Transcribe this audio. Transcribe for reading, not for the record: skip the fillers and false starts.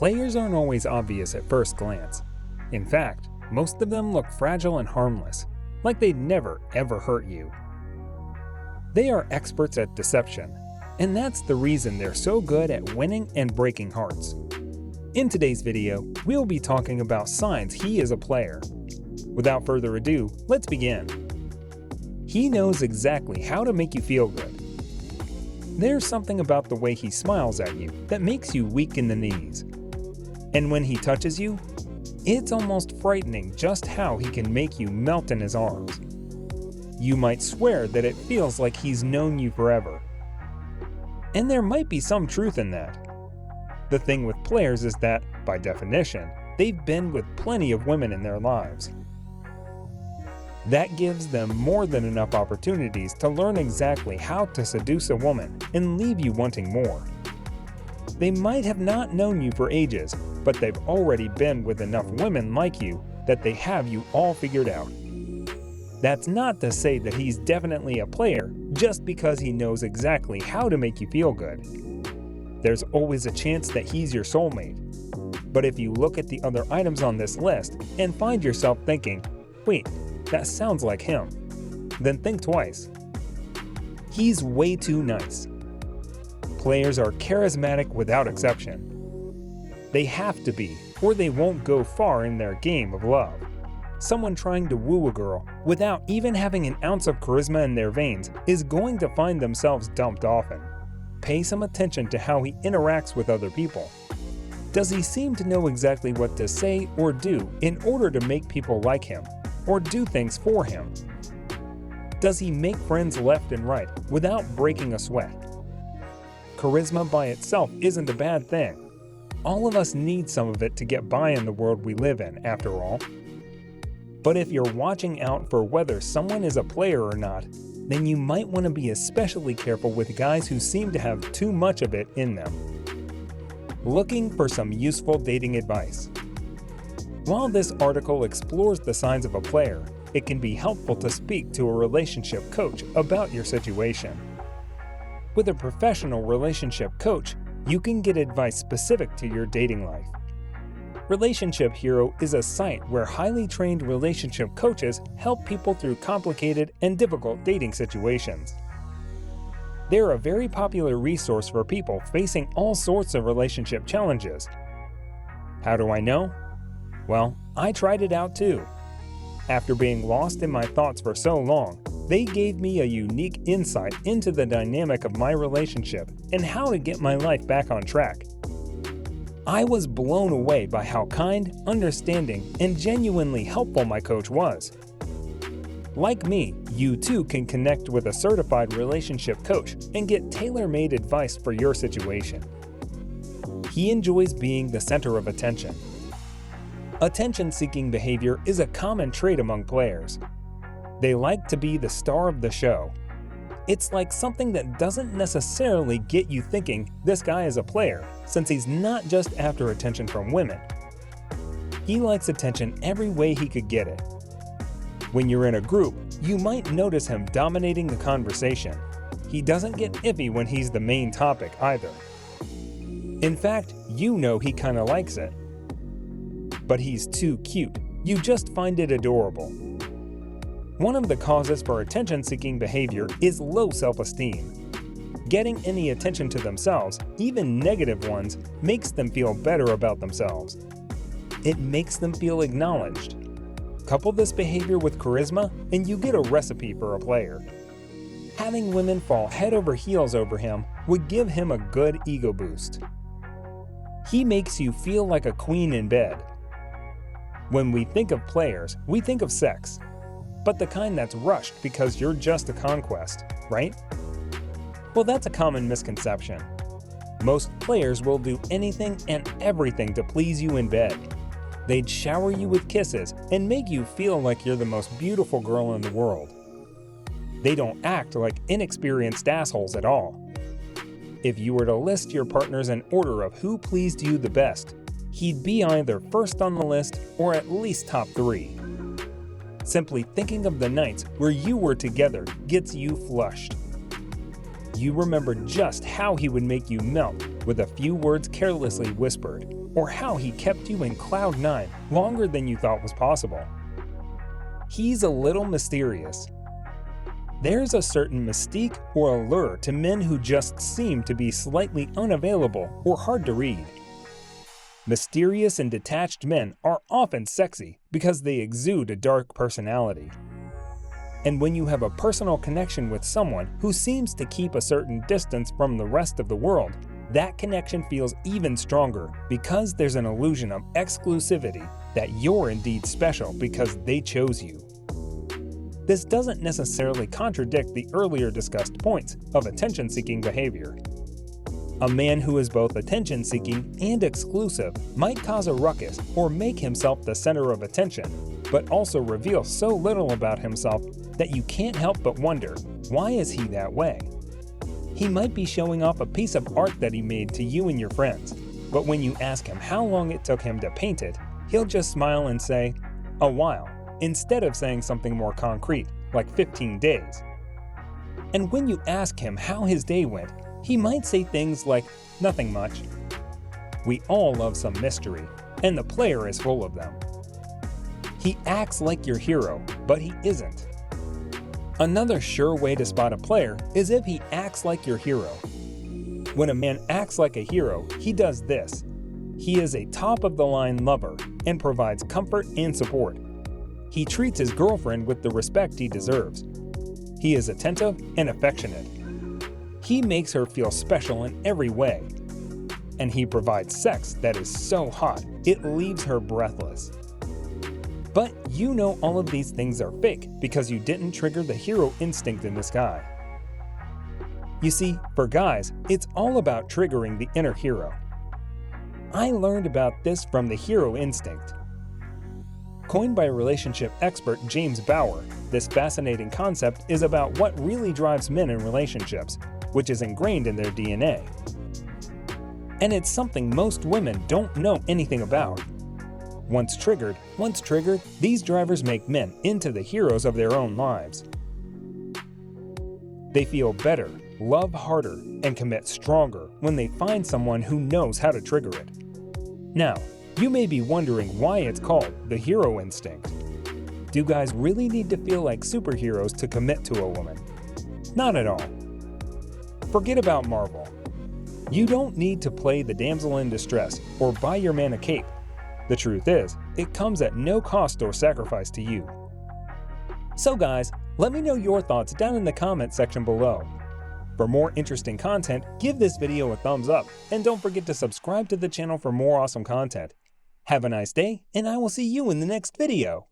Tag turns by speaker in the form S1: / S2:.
S1: Players aren't always obvious at first glance. In fact, most of them look fragile and harmless, like they'd never ever hurt you. They are experts at deception, and that's the reason they're so good at winning and breaking hearts. In today's video, we'll be talking about signs he is a player. Without further ado, let's begin. He knows exactly how to make you feel good. There's something about the way he smiles at you that makes you weak in the knees. And when he touches you, it's almost frightening just how he can make you melt in his arms. You might swear that it feels like he's known you forever. And there might be some truth in that. The thing with players is that, by definition, they've been with plenty of women in their lives. That gives them more than enough opportunities to learn exactly how to seduce a woman and leave you wanting more. They might have not known you for ages, but they've already been with enough women like you that they have you all figured out. That's not to say that he's definitely a player just because he knows exactly how to make you feel good. There's always a chance that he's your soulmate. But if you look at the other items on this list and find yourself thinking, wait, that sounds like him, then think twice. He's way too nice. Players are charismatic without exception. They have to be, or they won't go far in their game of love. Someone trying to woo a girl without even having an ounce of charisma in their veins is going to find themselves dumped often. Pay some attention to how he interacts with other people. Does he seem to know exactly what to say or do in order to make people like him, or do things for him? Does he make friends left and right without breaking a sweat? Charisma by itself isn't a bad thing. All of us need some of it to get by in the world we live in, after all. But if you're watching out for whether someone is a player or not, then you might want to be especially careful with guys who seem to have too much of it in them. Looking for some useful dating advice. While this article explores the signs of a player, it can be helpful to speak to a relationship coach about your situation. With a professional relationship coach, you can get advice specific to your dating life. Relationship Hero is a site where highly trained relationship coaches help people through complicated and difficult dating situations. They're a very popular resource for people facing all sorts of relationship challenges. How do I know? Well, I tried it out too. After being lost in my thoughts for so long, they gave me a unique insight into the dynamic of my relationship and how to get my life back on track. I was blown away by how kind, understanding, and genuinely helpful my coach was. Like me, you too can connect with a certified relationship coach and get tailor-made advice for your situation. He enjoys being the center of attention. Attention-seeking behavior is a common trait among players. They like to be the star of the show. It's like something that doesn't necessarily get you thinking this guy is a player, since he's not just after attention from women. He likes attention every way he could get it. When you're in a group, you might notice him dominating the conversation. He doesn't get iffy when he's the main topic either. In fact, you know he kinda likes it. But he's too cute. You just find it adorable. One of the causes for attention-seeking behavior is low self-esteem. Getting any attention to themselves, even negative ones, makes them feel better about themselves. It makes them feel acknowledged. Couple this behavior with charisma, and you get a recipe for a player. Having women fall head over heels over him would give him a good ego boost. He makes you feel like a queen in bed. When we think of players, we think of sex. But the kind that's rushed because you're just a conquest, right? Well, that's a common misconception. Most players will do anything and everything to please you in bed. They'd shower you with kisses and make you feel like you're the most beautiful girl in the world. They don't act like inexperienced assholes at all. If you were to list your partners in order of who pleased you the best, he'd be either first on the list or at least top 3. Simply thinking of the nights where you were together gets you flushed. you remember just how he would make you melt with a few words carelessly whispered, or how he kept you in cloud nine longer than you thought was possible. He's a little mysterious. There's a certain mystique or allure to men who just seem to be slightly unavailable or hard to read. Mysterious and detached men are often sexy because they exude a dark personality. And when you have a personal connection with someone who seems to keep a certain distance from the rest of the world, that connection feels even stronger because there's an illusion of exclusivity that you're indeed special because they chose you. This doesn't necessarily contradict the earlier discussed points of attention-seeking behavior. A man who is both attention-seeking and exclusive might cause a ruckus or make himself the center of attention, but also reveal so little about himself that you can't help but wonder, why is he that way? He might be showing off a piece of art that he made to you and your friends, but when you ask him how long it took him to paint it, he'll just smile and say, "A while," instead of saying something more concrete, like 15 days. And when you ask him how his day went, he might say things like, "Nothing much." We all love some mystery, and the player is full of them. He acts like your hero, but he isn't. Another sure way to spot a player is if he acts like your hero. When a man acts like a hero, he does this. He is a top-of-the-line lover and provides comfort and support. He treats his girlfriend with the respect he deserves. He is attentive and affectionate. He makes her feel special in every way. And he provides sex that is so hot, it leaves her breathless. But you know all of these things are fake because you didn't trigger the hero instinct in this guy. You see, for guys, it's all about triggering the inner hero. I learned about this from the hero instinct. Coined by relationship expert James Bauer, this fascinating concept is about what really drives men in relationships, which is ingrained in their DNA. And it's something most women don't know anything about. Once triggered, these drivers make men into the heroes of their own lives. They feel better, love harder, and commit stronger when they find someone who knows how to trigger it. Now, you may be wondering why it's called the hero instinct. Do guys really need to feel like superheroes to commit to a woman? Not at all. Forget about Marvel. You don't need to play the damsel in distress or buy your man a cape. The truth is, it comes at no cost or sacrifice to you. So guys, let me know your thoughts down in the comment section below. For more interesting content, give this video a thumbs up, and don't forget to subscribe to the channel for more awesome content. Have a nice day, and I will see you in the next video.